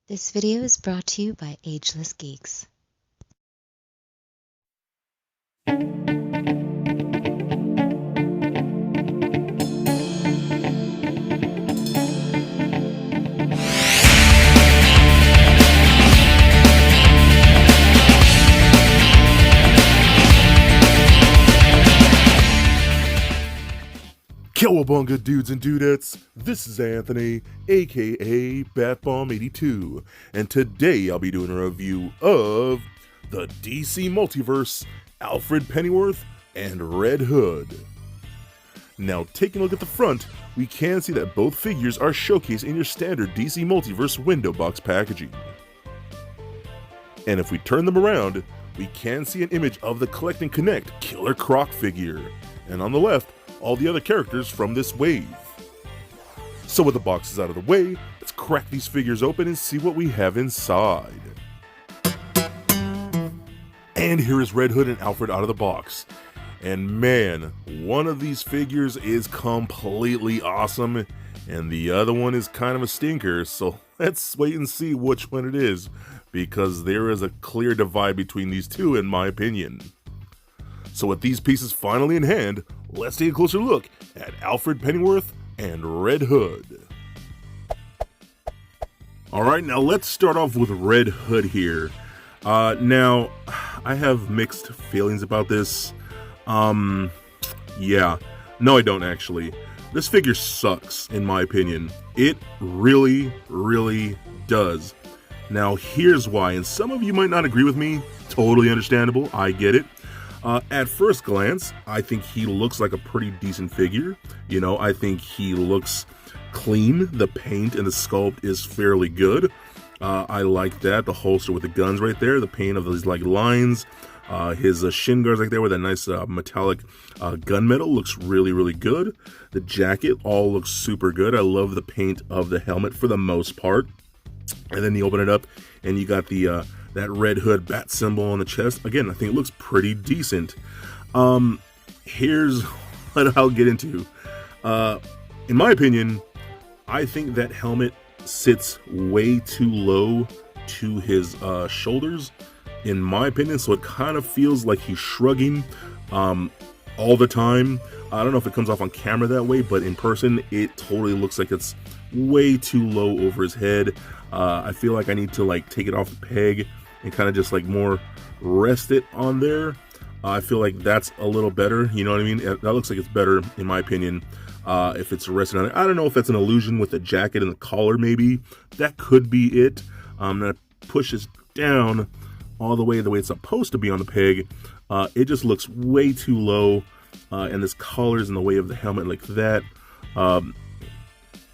This video is brought to you by Ageless Geeks. Cowabunga dudes and dudettes, this is Anthony, aka BatBomb82, and today I'll be doing a review of the DC Multiverse, Alfred, Pennyworth, and Red Hood. Now taking a look at the front, we can see that both figures are showcased in your standard DC Multiverse window box packaging. And if we turn them around, we can see an image of the Collect and Connect Killer Croc figure, and on the left, all the other characters from this wave. So with the boxes out of the way, let's crack these figures open and see what we have inside. And here is Red Hood and Alfred out of the box. And man, one of these figures is completely awesome, and the other one is kind of a stinker, so let's wait and see which one it is, because there is a clear divide between these two in my opinion. So with these pieces finally in hand, let's take a closer look at Alfred, Pennyworth, and Red Hood. Alright, now let's start off with Red Hood here. Now, I have mixed feelings about this. Yeah. No, I don't actually. This figure sucks, in my opinion. It really, really does. Now, here's why, and some of you might not agree with me. Totally understandable, I get it. At first glance, I think he looks like a pretty decent figure. You know, I think he looks clean. The paint and the sculpt is fairly good. I like that. The holster with the guns right there. The paint of those like lines. His shin guards right there with a nice metallic gunmetal looks really, really good. The jacket all looks super good. I love the paint of the helmet for the most part. And then you open it up and you got the that Red Hood bat symbol on the chest. Again, I think it looks pretty decent. Here's what I'll get into. In my opinion, I think that helmet sits way too low to his shoulders, in my opinion, so it kind of feels like he's shrugging all the time. I don't know if it comes off on camera that way, but in person, it totally looks like it's way too low over his head. I feel like I need to like take it off the peg and kind of just like more rest it on there. I feel like that's a little better, you know what I mean? That looks like it's better in my opinion if it's rested on it. I don't know if that's an illusion with the jacket and the collar maybe. That could be it. That pushes down all the way it's supposed to be on the peg. It just looks way too low, and this collar's in the way of the helmet like that.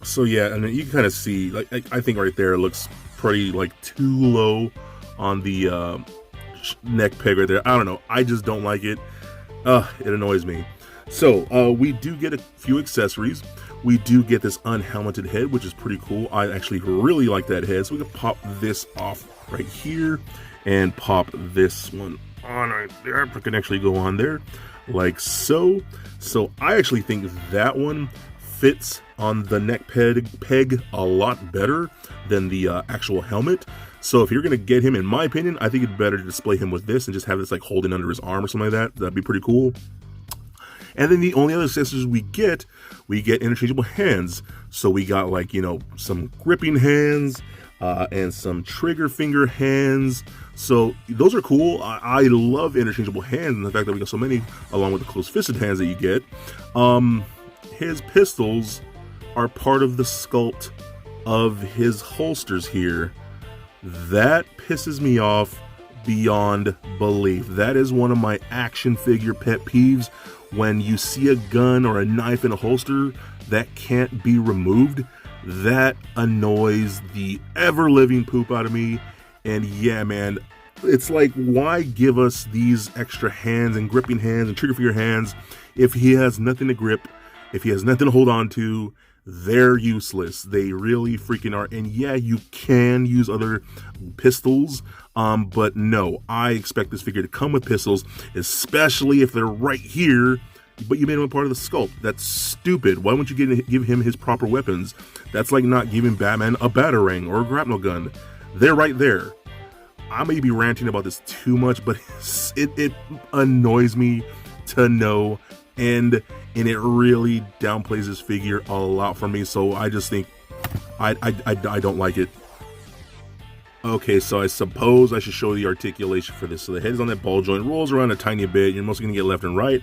So yeah, and you can kind of see, like I think right there it looks pretty like too low on the neck peg right there. I don't know, I just don't like it. It annoys me. So we do get a few accessories. We do get this unhelmeted head, which is pretty cool. I actually really like that head. So we can pop this off right here and pop this one on right there. It can actually go on there like so. So I actually think that one fits on the neck peg a lot better than the actual helmet. So if you're gonna get him, in my opinion, I think it's better to display him with this and just have this like holding under his arm or something like that. That'd be pretty cool. And then the only other accessories we get interchangeable hands. So we got like, you know, some gripping hands and some trigger finger hands. So those are cool. I love interchangeable hands and the fact that we got so many, along with the close-fisted hands that you get. His pistols are part of the sculpt of his holsters here. That pisses me off beyond belief. That is one of my action figure pet peeves. When you see a gun or a knife in a holster that can't be removed, that annoys the ever-living poop out of me. And yeah, man, it's like, why give us these extra hands and gripping hands and trigger finger hands if he has nothing to grip, if he has nothing to hold on to? They're useless. They really freaking are. And yeah, you can use other pistols, but no, I expect this figure to come with pistols, especially if they're right here, but you made him a part of the sculpt. That's stupid. Why wouldn't you give him his proper weapons? That's like not giving Batman a batarang or a grapnel gun. they're right there. I may be ranting about this too much, but it annoys me to no end, and it really downplays his figure a lot for me. So I just think I don't like it. Okay, so I suppose I should show the articulation for this. So the head is on that ball joint, rolls around a tiny bit. You're mostly going to get left and right,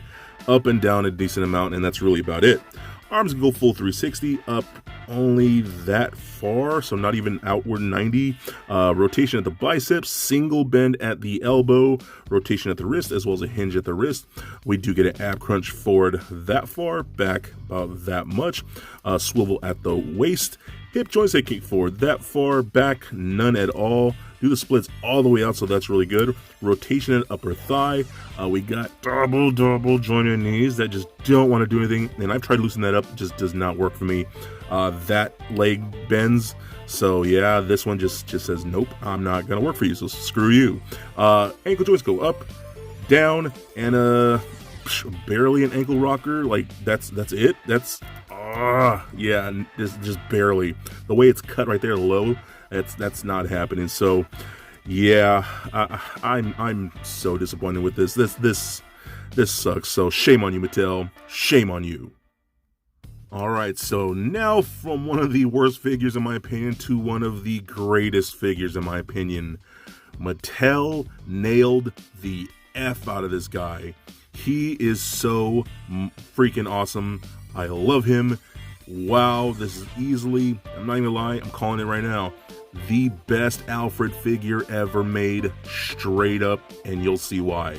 up and down a decent amount, and that's really about it. Arms can go full 360, up only that far, so not even outward 90. Rotation at the biceps, single bend at the elbow, rotation at the wrist, as well as a hinge at the wrist. We do get an ab crunch forward that far, back about that much. Swivel at the waist. Hip joints, they kick forward that far, back none at all. Do the splits all the way out, so that's really good. Rotation at upper thigh. We got double jointed knees that just don't want to do anything, and I've tried loosening that up, it just does not work for me. That leg bends, so yeah, this one just says nope, I'm not gonna work for you, so screw you. Ankle joints go up, down, and barely an ankle rocker. Like that's it. Yeah, just barely. The way it's cut right there low, that's not happening. So yeah, I'm so disappointed with this. This sucks. So shame on you, Mattel. Shame on you. Alright, so now from one of the worst figures in my opinion to one of the greatest figures in my opinion. Mattel nailed the F out of this guy. He is so freaking awesome. I love him. Wow, this is easily, I'm not even gonna lie, I'm calling it right now, the best Alfred figure ever made, straight up, and you'll see why.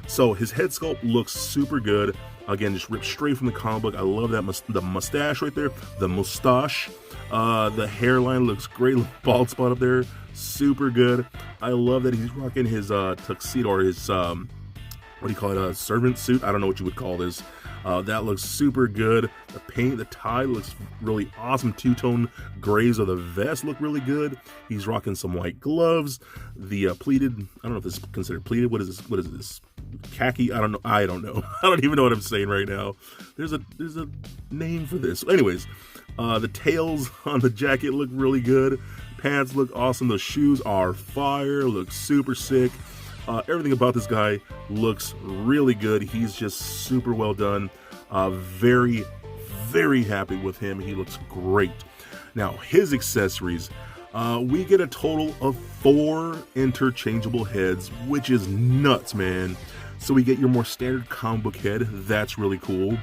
So his head sculpt looks super good. Again, just ripped straight from the comic book. I love that the mustache right there, the mustache. The hairline looks great, bald spot up there, super good. I love that he's rocking his tuxedo, or his what do you call it, a servant suit? I don't know what you would call this. That looks super good. The paint, the tie looks really awesome. Two-tone grays of the vest look really good. He's rocking some white gloves. The pleated, I don't know if this is considered pleated. What is this? What is this? Khaki? I don't know. I don't even know what I'm saying right now. There's a name for this. Anyways, the tails on the jacket look really good. Pants look awesome. The shoes are fire. Look super sick. Everything about this guy looks really good. He's just super well done. Very, very happy with him. He looks great. Now, his accessories. We get a total of 4 interchangeable heads, which is nuts, man. So we get your more standard comic book head. That's really cool.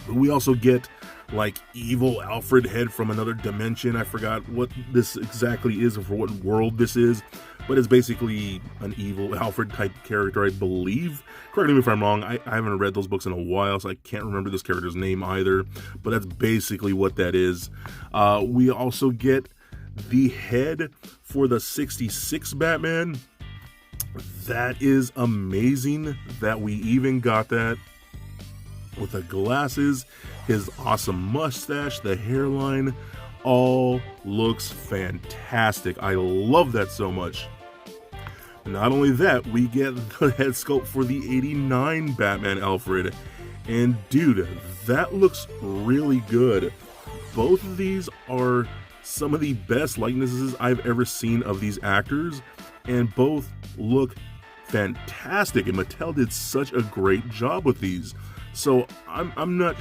We also get like evil Alfred head from another dimension. I forgot what this exactly is or for what world this is, but it's basically an evil Alfred type character, I believe. Correct me if I'm wrong. I haven't read those books in a while, so I can't remember this character's name either, but that's basically what that is. We also get the head for the 66 Batman. That is amazing that we even got that. With the glasses, his awesome mustache, the hairline, all looks fantastic. I love that so much. Not only that, we get the head sculpt for the 89 Batman Alfred. And dude, that looks really good. Both of these are some of the best likenesses I've ever seen of these actors, and both look fantastic. And Mattel did such a great job with these. So I don't know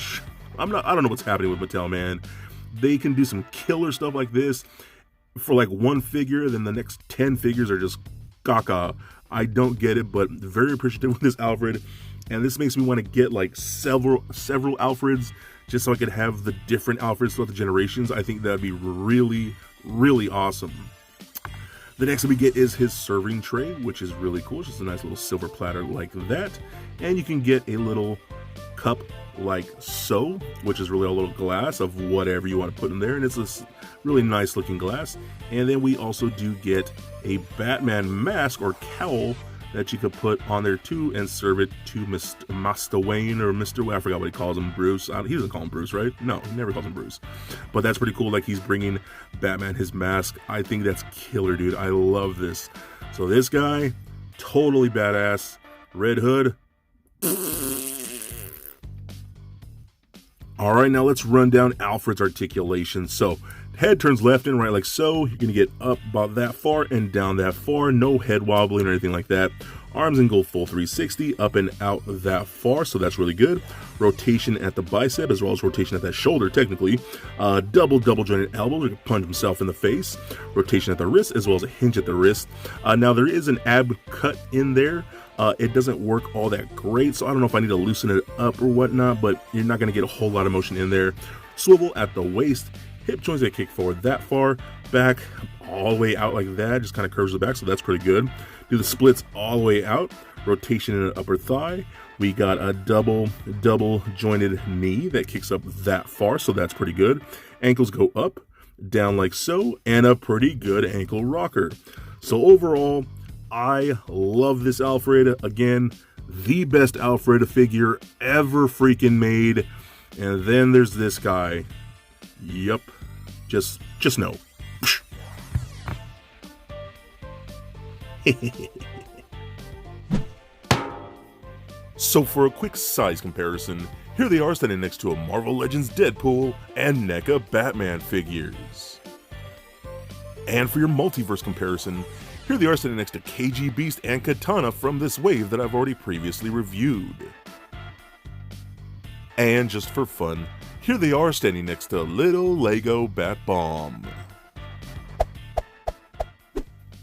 what's happening with Mattel, man. They can do some killer stuff like this for like one figure, then the next 10 figures are just caca. I don't get it, but very appreciative with this Alfred. And this makes me want to get like several Alfreds just so I could have the different Alfreds throughout the generations. I think that'd be really, really awesome. The next we get is his serving tray, which is really cool. It's just a nice little silver platter like that. And you can get a little cup like so, which is really a little glass of whatever you want to put in there. And it's this really nice looking glass. And then we also do get a Batman mask or cowl that you could put on there too and serve it to Master Wayne or Mr. Wayne. I forgot what he calls him, Bruce. He doesn't call him Bruce, right? No, he never calls him Bruce. But that's pretty cool. Like he's bringing Batman his mask. I think that's killer, dude. I love this. So this guy, totally badass. Red Hood. All right, now let's run down Alfred's articulation. So Head turns left and right like so. You're going to get up about that far and down that far. No head wobbling or anything like that. Arms and go full 360 up and out that far, so that's really good. Rotation at the bicep as well as rotation at that shoulder, technically. Double jointed elbow to punch himself in the face. Rotation at the wrist as well as a hinge at the wrist. Now there is an ab cut in there. It doesn't work all that great, so I don't know if I need to loosen it up or whatnot, but you're not going to get a whole lot of motion in there. Swivel at the waist. Hip joints that kick forward that far, back all the way out like that, just kind of curves the back, so that's pretty good. Do the splits all the way out, rotation in the upper thigh. We got a double jointed knee that kicks up that far, so that's pretty good. Ankles go up, down like so, and a pretty good ankle rocker. So overall, I love this Alfred. Again, the best Alfred figure ever freaking made. And then there's this guy. Yep. Just no. So for a quick size comparison, here they are standing next to a Marvel Legends Deadpool and NECA Batman figures. And for your multiverse comparison, here they are standing next to KG Beast and Katana from this wave that I've already previously reviewed. And just for fun, here they are standing next to little Lego Bat Bomb.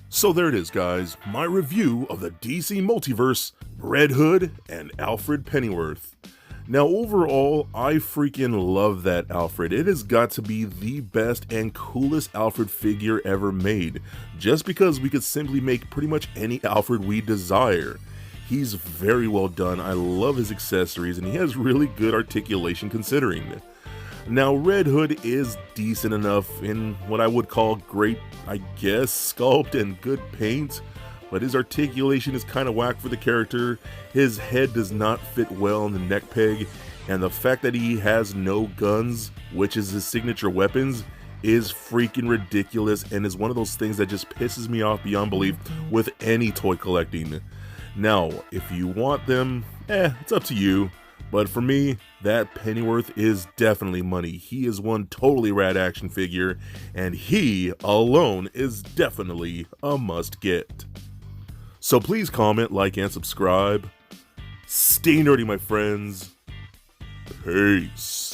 So there it is, guys, my review of the DC Multiverse, Red Hood, and Alfred Pennyworth. Now overall, I freaking love that Alfred. It has got to be the best and coolest Alfred figure ever made, just because we could simply make pretty much any Alfred we desire. He's very well done, I love his accessories, and he has really good articulation considering. Now Red Hood is decent enough in what I would call great, I guess, sculpt and good paint, but his articulation is kind of whack for the character. His head does not fit well in the neck peg, and the fact that he has no guns, which is his signature weapons, is freaking ridiculous and is one of those things that just pisses me off beyond belief with any toy collecting. Now, if you want them, it's up to you. But for me, that Pennyworth is definitely money. He is one totally rad action figure, and he alone is definitely a must get. So please comment, like, and subscribe. Stay nerdy, my friends. Peace.